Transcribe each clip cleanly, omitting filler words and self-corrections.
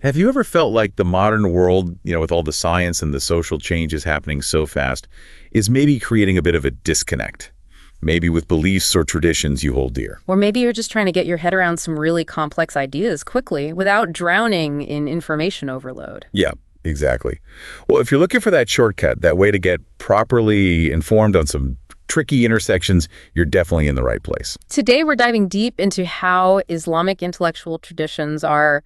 Have you ever felt like the modern world, with all the science and the social changes happening so fast, is maybe creating a bit of a disconnect? Maybe with beliefs or traditions you hold dear. Or maybe you're just trying to get your head around some really complex ideas quickly without drowning in information overload. Yeah, exactly. Well, if you're looking for that shortcut, that way to get properly informed on some tricky intersections, you're definitely in the right place. Today, we're diving deep into how Islamic intellectual traditions are,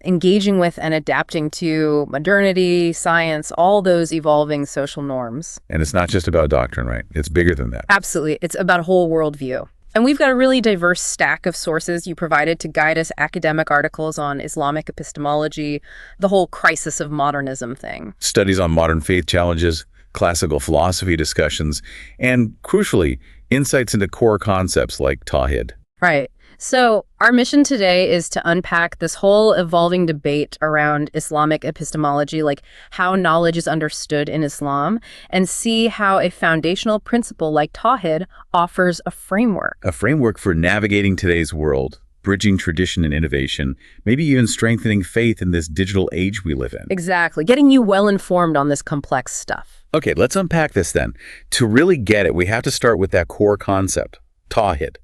engaging with and adapting to modernity, science, all those evolving social norms. And it's not just about doctrine, right? It's bigger than that. Absolutely. It's about a whole worldview. And we've got a really diverse stack of sources you provided to guide us: academic articles on Islamic epistemology, the whole crisis of modernism thing. Studies on modern faith challenges, classical philosophy discussions, and crucially, insights into core concepts like Tawhid. Right. So our mission today is to unpack this whole evolving debate around Islamic epistemology, like how knowledge is understood in Islam, and see how a foundational principle like Tawhid offers a framework. A framework for navigating today's world, bridging tradition and innovation, maybe even strengthening faith in this digital age we live in. Exactly. Getting you well informed on this complex stuff. Okay, let's unpack this then. To really get it, we have to start with that core concept, Tawhid.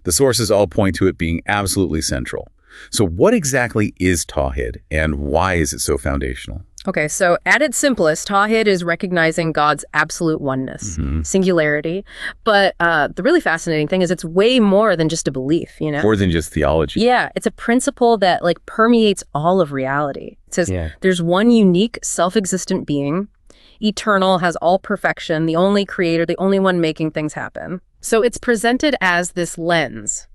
The sources all point to it being absolutely central. So what exactly is Tawhid, and why is it so foundational? Okay, so at its simplest, Tawhid is recognizing God's absolute oneness, singularity. But the really fascinating thing is it's way more than just a belief, More than just theology. Yeah, it's a principle that permeates all of reality. It says there's one unique, self-existent being, eternal, has all perfection, the only creator, the only one making things happen. So it's presented as this lens,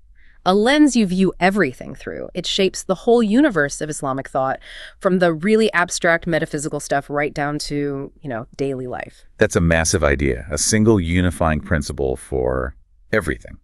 a lens you view everything through. It shapes the whole universe of Islamic thought, from the really abstract metaphysical stuff right down to, daily life. That's a massive idea, a single unifying principle for everything.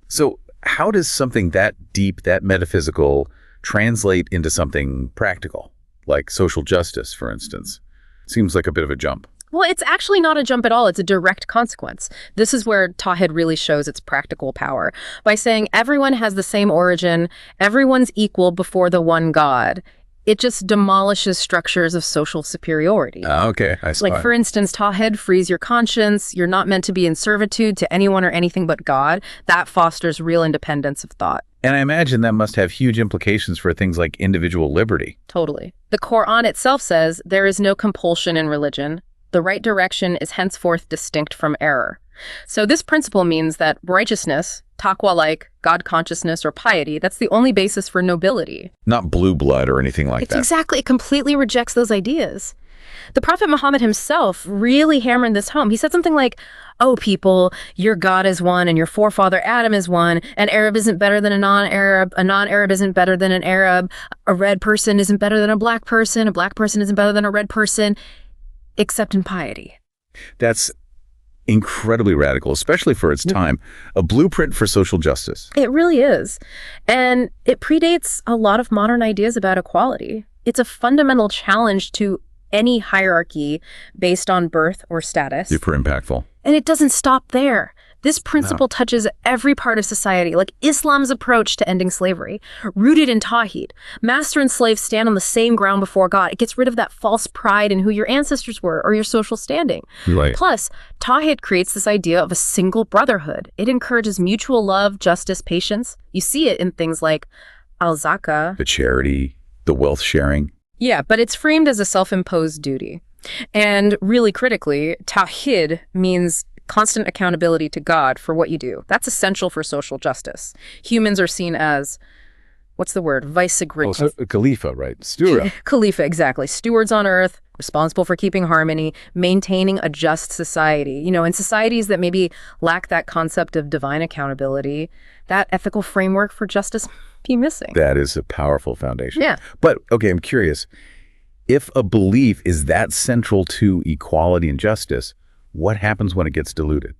So how does something that deep, that metaphysical, translate into something practical, like social justice, for instance? Seems like a bit of a jump. Well, it's actually not a jump at all. It's a direct consequence. This is where Tawhid really shows its practical power. By saying everyone has the same origin, everyone's equal before the one God, it just demolishes structures of social superiority. Okay, I see. For instance, Tawhid frees your conscience. You're not meant to be in servitude to anyone or anything but God. That fosters real independence of thought. And I imagine that must have huge implications for things like individual liberty. Totally. The Quran itself says there is no compulsion in religion. The right direction is henceforth distinct from error. So this principle means that righteousness, taqwa, like God consciousness or piety, that's the only basis for nobility. Not blue blood or anything like that. Exactly. It completely rejects those ideas. The Prophet Muhammad himself really hammered this home. He said something like, "Oh, people, your God is one and your forefather Adam is one. An Arab isn't better than a non-Arab. A non-Arab isn't better than an Arab. A red person isn't better than a black person. A black person isn't better than a red person, except in piety." That's incredibly radical, especially for its time. A blueprint for social justice. It really is. And it predates a lot of modern ideas about equality. It's a fundamental challenge to any hierarchy based on birth or status. Super impactful. And it doesn't stop there. This principle touches every part of society, like Islam's approach to ending slavery, rooted in Tawhid. Master and slave stand on the same ground before God. It gets rid of that false pride in who your ancestors were or your social standing. Right. Plus, Tawhid creates this idea of a single brotherhood. It encourages mutual love, justice, patience. You see it in things like al-zakah. The charity, the wealth sharing. Yeah, but it's framed as a self-imposed duty. And really critically, Tawhid means constant accountability to God for what you do. That's essential for social justice. Humans are seen as, what's the word? Vicegerents. Khalifa, right? Steward. Khalifa, exactly. Stewards on earth, responsible for keeping harmony, maintaining a just society. In societies that maybe lack that concept of divine accountability, that ethical framework for justice be missing. That is a powerful foundation. Yeah. But, okay, I'm curious. If a belief is that central to equality and justice, what happens when it gets diluted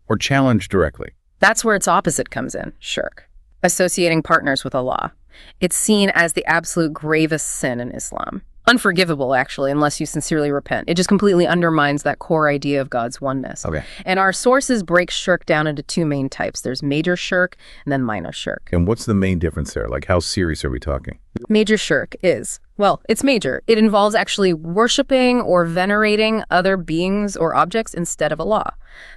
or challenged directly? That's where its opposite comes in, shirk, associating partners with Allah. It's seen as the absolute gravest sin in Islam. unforgivable, actually, unless you sincerely repent. It just completely undermines that core idea of God's oneness. Okay. And our sources break shirk down into two main types. There's major shirk and then minor shirk. And what's the main difference there? Like, how serious are we talking? Major shirk is, well, it's major. It involves actually worshiping or venerating other beings or objects instead of Allah.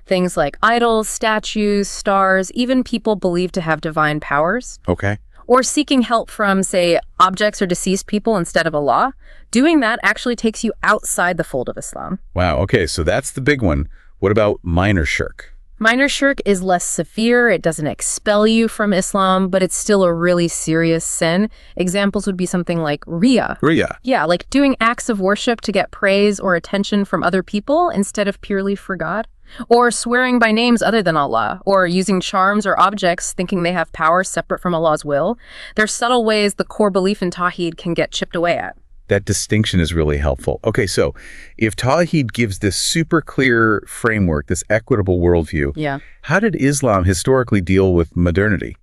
Things like idols, statues, stars, even people believed to have divine powers. Okay. Or seeking help from, say, objects or deceased people instead of Allah. Doing that actually takes you outside the fold of Islam. Wow. Okay, so that's the big one. What about minor shirk? Minor shirk is less severe. It doesn't expel you from Islam, but it's still a really serious sin. Examples would be something like riya. Riya. Yeah, like doing acts of worship to get praise or attention from other people instead of purely for God. Or swearing by names other than Allah, or using charms or objects thinking they have power separate from Allah's will. There's subtle ways the core belief in Tawhid can get chipped away at. That distinction is really helpful. Okay, so if Tawhid gives this super clear framework, this equitable worldview, how did Islam historically deal with modernity?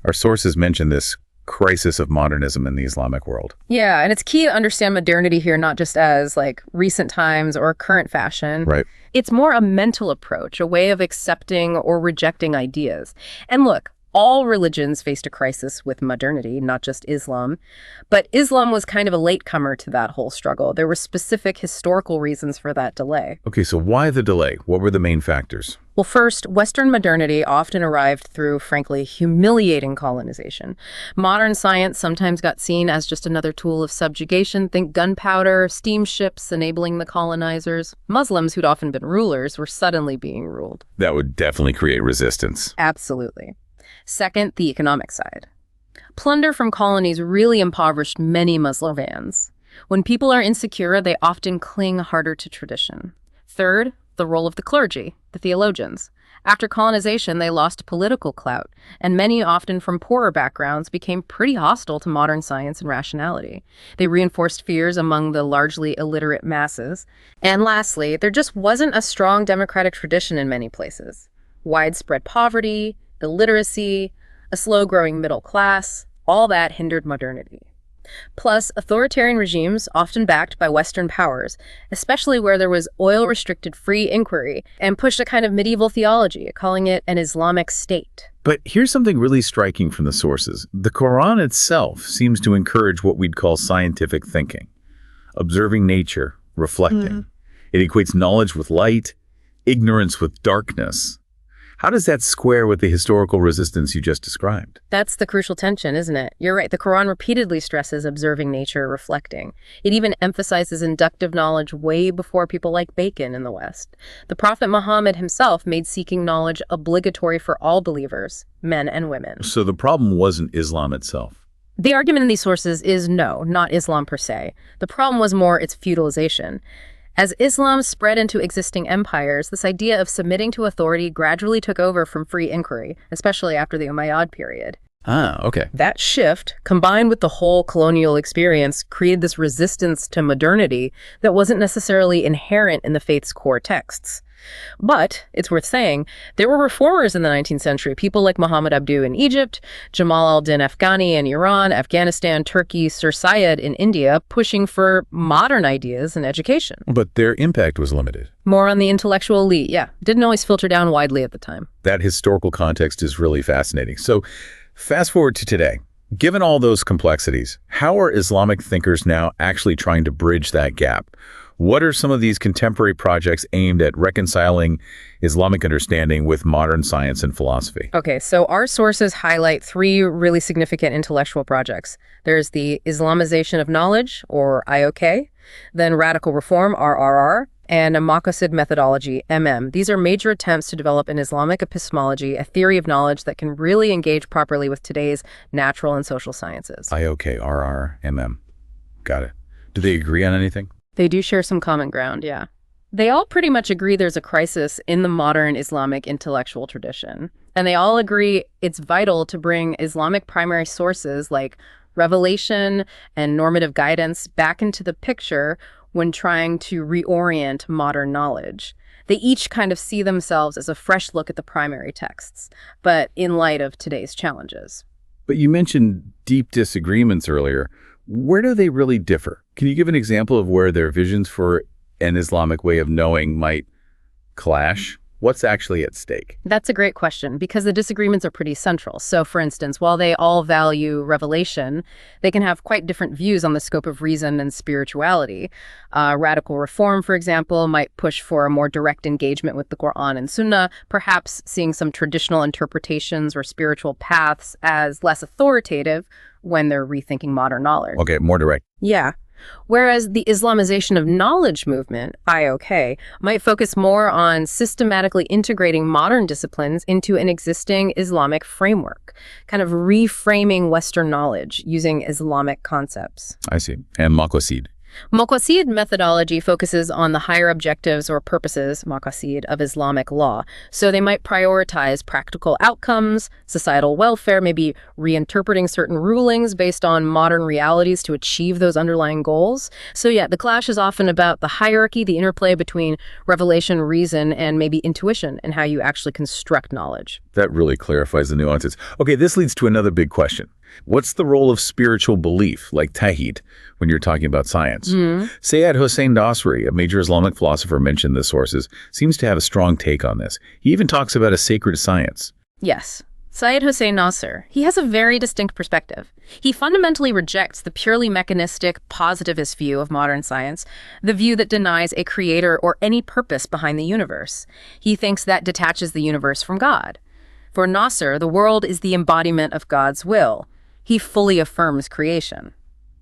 Our sources mention this crisis of modernism in the Islamic world. Yeah, and it's key to understand modernity here, not just as like recent times or current fashion. Right. It's more a mental approach, a way of accepting or rejecting ideas. And look, all religions faced a crisis with modernity, not just Islam. But Islam was kind of a latecomer to that whole struggle. There were specific historical reasons for that delay. Okay, so why the delay? What were the main factors? Well, first, Western modernity often arrived through, frankly, humiliating colonization. Modern science sometimes got seen as just another tool of subjugation. Think gunpowder, steamships enabling the colonizers. Muslims, who'd often been rulers, were suddenly being ruled. That would definitely create resistance. Absolutely. Second, the economic side. Plunder from colonies really impoverished many Muslims. When people are insecure, they often cling harder to tradition. Third, the role of the clergy, the theologians. After colonization, they lost political clout, and many, often from poorer backgrounds, became pretty hostile to modern science and rationality. They reinforced fears among the largely illiterate masses. And lastly, there just wasn't a strong democratic tradition in many places. Widespread poverty, illiteracy, a slow-growing middle class, all that hindered modernity. Plus, authoritarian regimes, often backed by Western powers, especially where there was oil-restricted free inquiry, and pushed a kind of medieval theology, calling it an Islamic state. But here's something really striking from the sources. The Quran itself seems to encourage what we'd call scientific thinking, observing nature, reflecting. It equates knowledge with light, ignorance with darkness. How does that square with the historical resistance you just described? That's the crucial tension, isn't it? You're right. The Quran repeatedly stresses observing nature, reflecting. It even emphasizes inductive knowledge way before people like Bacon in the West. The Prophet Muhammad himself made seeking knowledge obligatory for all believers, men and women. So the problem wasn't Islam itself. The argument in these sources is no, not Islam per se. The problem was more its feudalization. As Islam spread into existing empires, this idea of submitting to authority gradually took over from free inquiry, especially after the Umayyad period. Ah, okay. That shift, combined with the whole colonial experience, created this resistance to modernity that wasn't necessarily inherent in the faith's core texts. But, it's worth saying, there were reformers in the 19th century, people like Muhammad Abduh in Egypt, Jamal al-Din Afghani in Iran, Afghanistan, Turkey, Sir Syed in India, pushing for modern ideas in education. But their impact was limited. More on the intellectual elite, yeah. Didn't always filter down widely at the time. That historical context is really fascinating. So, fast forward to today. Given all those complexities, how are Islamic thinkers now actually trying to bridge that gap? What are some of these contemporary projects aimed at reconciling Islamic understanding with modern science and philosophy? Okay, so our sources highlight three really significant intellectual projects. There's the Islamization of Knowledge, or IOK, then Radical Reform, RRR, and a Maqasid methodology, These are major attempts to develop an Islamic epistemology, a theory of knowledge that can really engage properly with today's natural and social sciences. IOK, RR, Got it. Do they agree on anything? They do share some common ground, yeah. They all pretty much agree there's a crisis in the modern Islamic intellectual tradition. And they all agree it's vital to bring Islamic primary sources like revelation and normative guidance back into the picture when trying to reorient modern knowledge. They each kind of see themselves as a fresh look at the primary texts, but in light of today's challenges. But you mentioned deep disagreements earlier. Where do they really differ? Can you give an example of where their visions for an Islamic way of knowing might clash? What's actually at stake? That's a great question because the disagreements are pretty central. So, for instance, while they all value revelation, they can have quite different views on the scope of reason and spirituality. Radical reform, for example, might push for a more direct engagement with the Quran and Sunnah, perhaps seeing some traditional interpretations or spiritual paths as less authoritative when they're rethinking modern knowledge. Okay, more direct. Yeah. Whereas the Islamization of knowledge movement, IOK, might focus more on systematically integrating modern disciplines into an existing Islamic framework, kind of reframing Western knowledge using Islamic concepts. I see. And Maqasid. Maqasid methodology focuses on the higher objectives or purposes, maqasid, of Islamic law. So they might prioritize practical outcomes, societal welfare, maybe reinterpreting certain rulings based on modern realities to achieve those underlying goals. So yeah, the clash is often about the hierarchy, the interplay between revelation, reason, and maybe intuition, and how you actually construct knowledge. That really clarifies the nuances. Okay, this leads to another big question. What's the role of spiritual belief, like Tawhid, when you're talking about science? Sayyid Hossein Nasri, a major Islamic philosopher mentioned in the sources, seems to have a strong take on this. He even talks about a sacred science. Yes. Sayyid Hossein Nasr, he has a very distinct perspective. He fundamentally rejects the purely mechanistic, positivist view of modern science, the view that denies a creator or any purpose behind the universe. He thinks that detaches the universe from God. For Nasr, the world is the embodiment of God's will. He fully affirms creation.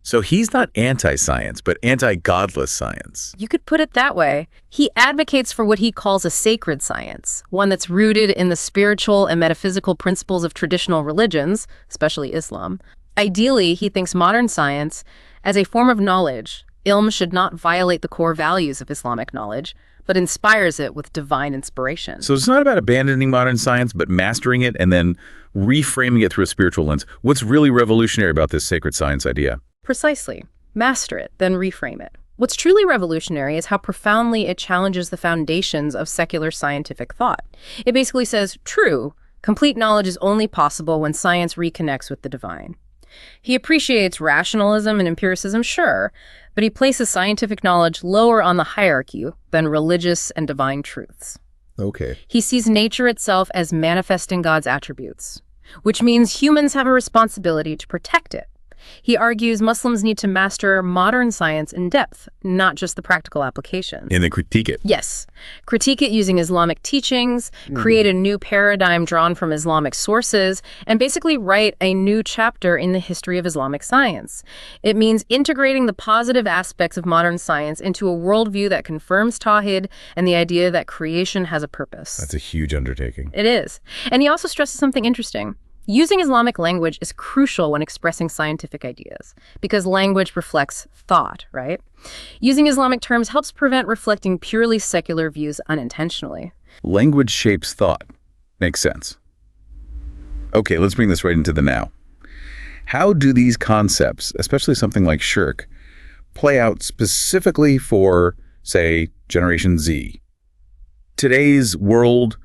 So he's not anti-science, but anti-godless science. You could put it that way. He advocates for what he calls a sacred science, one that's rooted in the spiritual and metaphysical principles of traditional religions, especially Islam. Ideally, he thinks modern science, as a form of knowledge, ilm should not violate the core values of Islamic knowledge, but inspires it with divine inspiration. So it's not about abandoning modern science, but mastering it and then reframing it through a spiritual lens. What's really revolutionary about this sacred science idea? Precisely. Master it, then reframe it. What's truly revolutionary is how profoundly it challenges the foundations of secular scientific thought. It basically says, true, complete knowledge is only possible when science reconnects with the divine. He appreciates rationalism and empiricism, sure, but he places scientific knowledge lower on the hierarchy than religious and divine truths. Okay. He sees nature itself as manifesting God's attributes, which means humans have a responsibility to protect it. He argues Muslims need to master modern science in depth, not just the practical applications. And then critique it. Yes. Critique it using Islamic teachings, create a new paradigm drawn from Islamic sources, and basically write a new chapter in the history of Islamic science. It means integrating the positive aspects of modern science into a worldview that confirms Tawhid and the idea that creation has a purpose. That's a huge undertaking. It is. And he also stresses something interesting. Using Islamic language is crucial when expressing scientific ideas, because language reflects thought, right? Using Islamic terms helps prevent reflecting purely secular views unintentionally. Language shapes thought. Makes sense. Okay, let's bring this right into the now. How do these concepts, especially something like shirk, play out specifically for, say, Generation Z? Today's world,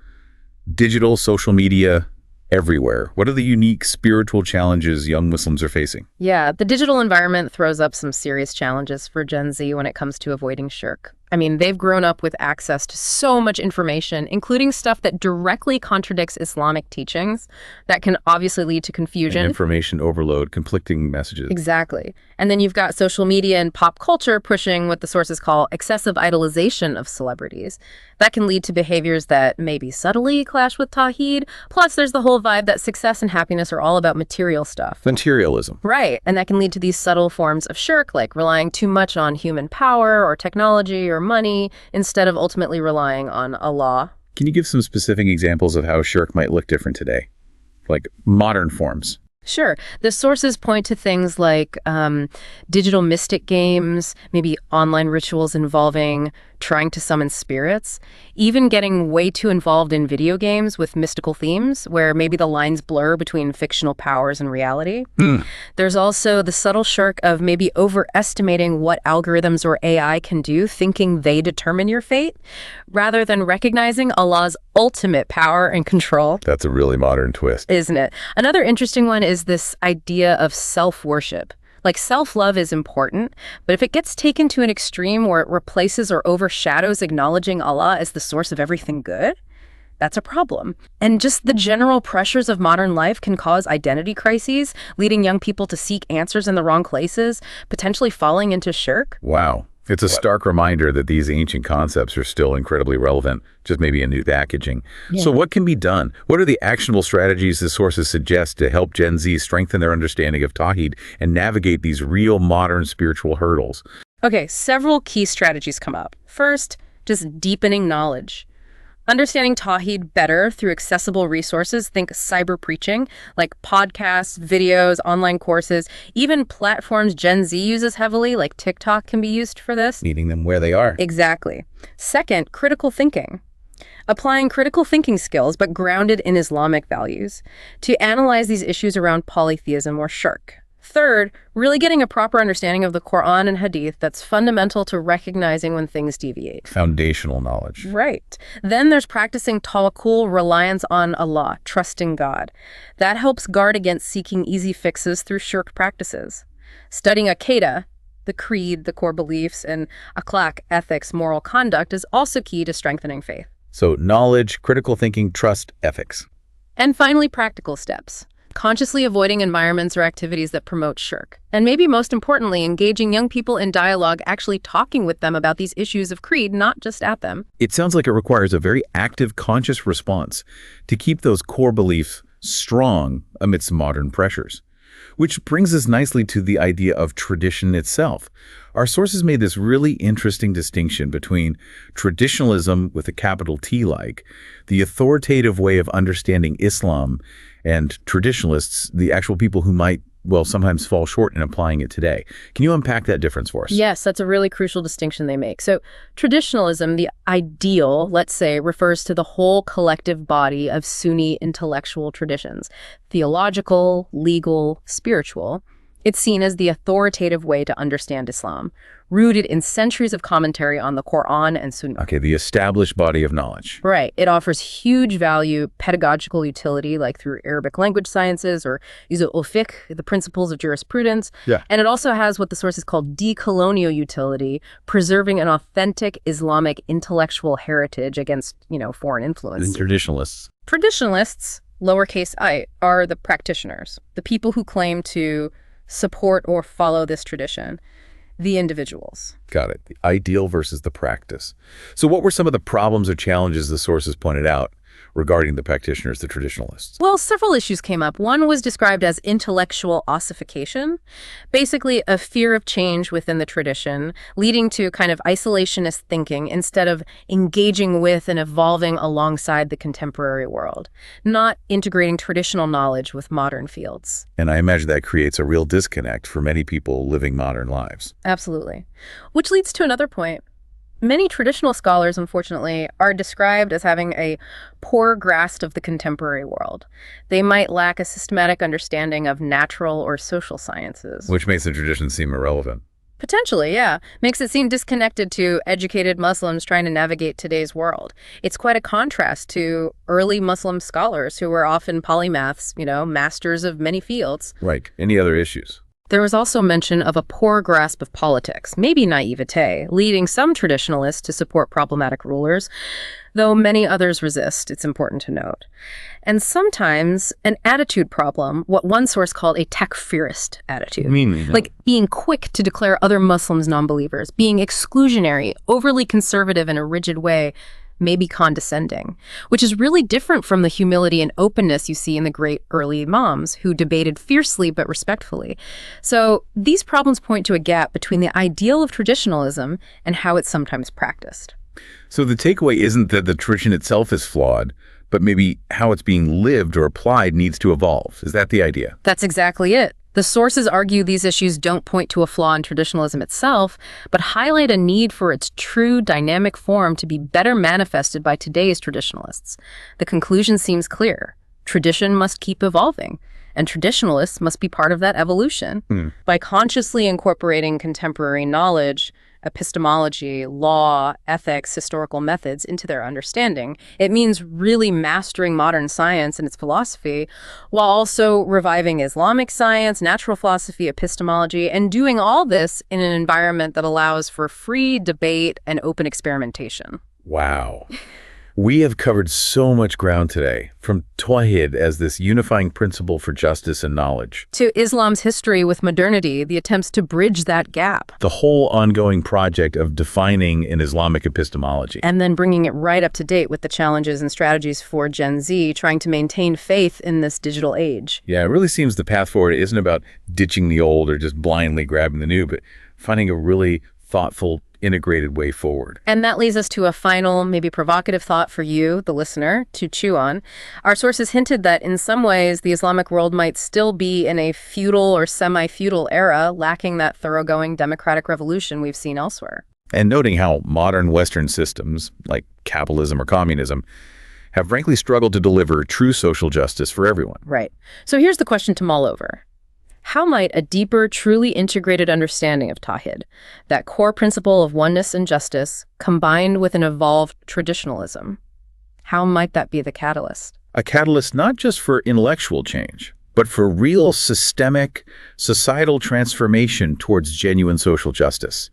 digital, social media, everywhere. What are the unique spiritual challenges young Muslims are facing? Yeah, the digital environment throws up some serious challenges for Gen Z when it comes to avoiding shirk. I mean, they've grown up with access to so much information, including stuff that directly contradicts Islamic teachings that can obviously lead to confusion. And information overload, conflicting messages. Exactly. And then you've got social media and pop culture pushing what the sources call excessive idolization of celebrities. That can lead to behaviors that maybe subtly clash with Tawhid. Plus, there's the whole vibe that success and happiness are all about material stuff. Materialism. Right. And that can lead to these subtle forms of shirk, like relying too much on human power or technology or money instead of ultimately relying on Allah. Can you give some specific examples of how shirk might look different today? Like modern forms. Sure. The sources point to things like digital mystic games, maybe online rituals involving trying to summon spirits, even getting way too involved in video games with mystical themes where maybe the lines blur between fictional powers and reality. There's also the subtle shirk of maybe overestimating what algorithms or AI can do, thinking they determine your fate, rather than recognizing Allah's ultimate power and control. That's a really modern twist. Isn't it? Another interesting one is this idea of self-worship. Like, self-love is important, but if it gets taken to an extreme where it replaces or overshadows acknowledging Allah as the source of everything good, that's a problem. And just the general pressures of modern life can cause identity crises, leading young people to seek answers in the wrong places, potentially falling into shirk. Wow. It's a stark reminder that these ancient concepts are still incredibly relevant, just maybe in new packaging. Yeah. So what can be done? What are the actionable strategies the sources suggest to help Gen Z strengthen their understanding of Tawhid and navigate these real modern spiritual hurdles? Okay, several key strategies come up. First, just deepening knowledge. Understanding Tawhid better through accessible resources, think cyber preaching, like podcasts, videos, online courses, even platforms Gen Z uses heavily, like TikTok can be used for this. Meeting them where they are. Exactly. Second, critical thinking. Applying critical thinking skills, but grounded in Islamic values, to analyze these issues around polytheism or shirk. Third, really getting a proper understanding of the Quran and Hadith that's fundamental to recognizing when things deviate. Foundational knowledge. Right. Then there's practicing tawakkul, reliance on Allah, trusting God. That helps guard against seeking easy fixes through shirk practices. Studying Aqidah, the creed, the core beliefs, and akhlaq, ethics, moral conduct, is also key to strengthening faith. So knowledge, critical thinking, trust, ethics. And finally, practical steps. Consciously avoiding environments or activities that promote shirk. And maybe most importantly, engaging young people in dialogue, actually talking with them about these issues of creed, not just at them. It sounds like it requires a very active, conscious response to keep those core beliefs strong amidst modern pressures. Which brings us nicely to the idea of tradition itself. Our sources made this really interesting distinction between traditionalism with a capital T like, the authoritative way of understanding Islam, and traditionalists, the actual people who might, well, sometimes fall short in applying it today. Can you unpack that difference for us? Yes, that's a really crucial distinction they make. So traditionalism, the ideal, let's say, refers to the whole collective body of Sunni intellectual traditions, theological, legal, spiritual. It's seen as the authoritative way to understand Islam, rooted in centuries of commentary on the Quran and Sunnah. Okay, the established body of knowledge. Right. It offers huge value, pedagogical utility, like through Arabic language sciences or usul fiqh, the principles of jurisprudence. Yeah. And it also has what the sources call decolonial utility, preserving an authentic Islamic intellectual heritage against, foreign influence. And traditionalists. Traditionalists, lowercase I, are the practitioners, the people who claim to support or follow this tradition, the individuals. Got it. The ideal versus the practice. So what were some of the problems or challenges the sources pointed out regarding the practitioners, the traditionalists? Well, several issues came up. One was described as intellectual ossification, basically a fear of change within the tradition, leading to kind of isolationist thinking instead of engaging with and evolving alongside the contemporary world, not integrating traditional knowledge with modern fields. And I imagine that creates a real disconnect for many people living modern lives. Absolutely. Which leads to another point. Many traditional scholars, unfortunately, are described as having a poor grasp of the contemporary world. They might lack a systematic understanding of natural or social sciences. Which makes the tradition seem irrelevant. Potentially, yeah. Makes it seem disconnected to educated Muslims trying to navigate today's world. It's quite a contrast to early Muslim scholars who were often polymaths, masters of many fields. Right. Any other issues? There was also mention of a poor grasp of politics, maybe naivete, leading some traditionalists to support problematic rulers, though many others resist, it's important to note. And sometimes an attitude problem, what one source called a takfirist attitude. Like being quick to declare other Muslims non-believers, being exclusionary, overly conservative in a rigid way, maybe condescending, which is really different from the humility and openness you see in the great early imams who debated fiercely but respectfully. So these problems point to a gap between the ideal of traditionalism and how it's sometimes practiced. So the takeaway isn't that the tradition itself is flawed, but maybe how it's being lived or applied needs to evolve. Is that the idea? That's exactly it. The sources argue these issues don't point to a flaw in traditionalism itself, but highlight a need for its true dynamic form to be better manifested by today's traditionalists. The conclusion seems clear. Tradition must keep evolving, and traditionalists must be part of that evolution. By consciously incorporating contemporary knowledge, epistemology, law, ethics, historical methods into their understanding, it means really mastering modern science and its philosophy, while also reviving Islamic science, natural philosophy, epistemology, and doing all this in an environment that allows for free debate and open experimentation. Wow. We have covered so much ground today, from Tawhid as this unifying principle for justice and knowledge, to Islam's history with modernity, the attempts to bridge that gap. The whole ongoing project of defining an Islamic epistemology. And then bringing it right up to date with the challenges and strategies for Gen Z trying to maintain faith in this digital age. Yeah, it really seems the path forward isn't about ditching the old or just blindly grabbing the new, but finding a really thoughtful, integrated way forward. And that leads us to a final, maybe provocative thought for you, the listener, to chew on. Our sources hinted that in some ways the Islamic world might still be in a feudal or semi-feudal era, lacking that thoroughgoing democratic revolution we've seen elsewhere. And noting how modern Western systems, like capitalism or communism, have frankly struggled to deliver true social justice for everyone. Right. So here's the question to mull over. How might a deeper, truly integrated understanding of Tawhid, that core principle of oneness and justice, combined with an evolved traditionalism, how might that be the catalyst? A catalyst not just for intellectual change, but for real systemic, societal transformation towards genuine social justice.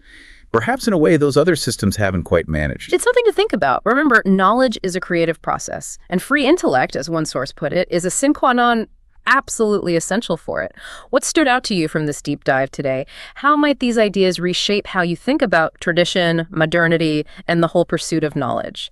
Perhaps in a way those other systems haven't quite managed. It's something to think about. Remember, knowledge is a creative process, and free intellect, as one source put it, is a sine qua non, absolutely essential for it. What stood out to you from this deep dive today? How might these ideas reshape how you think about tradition, modernity, and the whole pursuit of knowledge?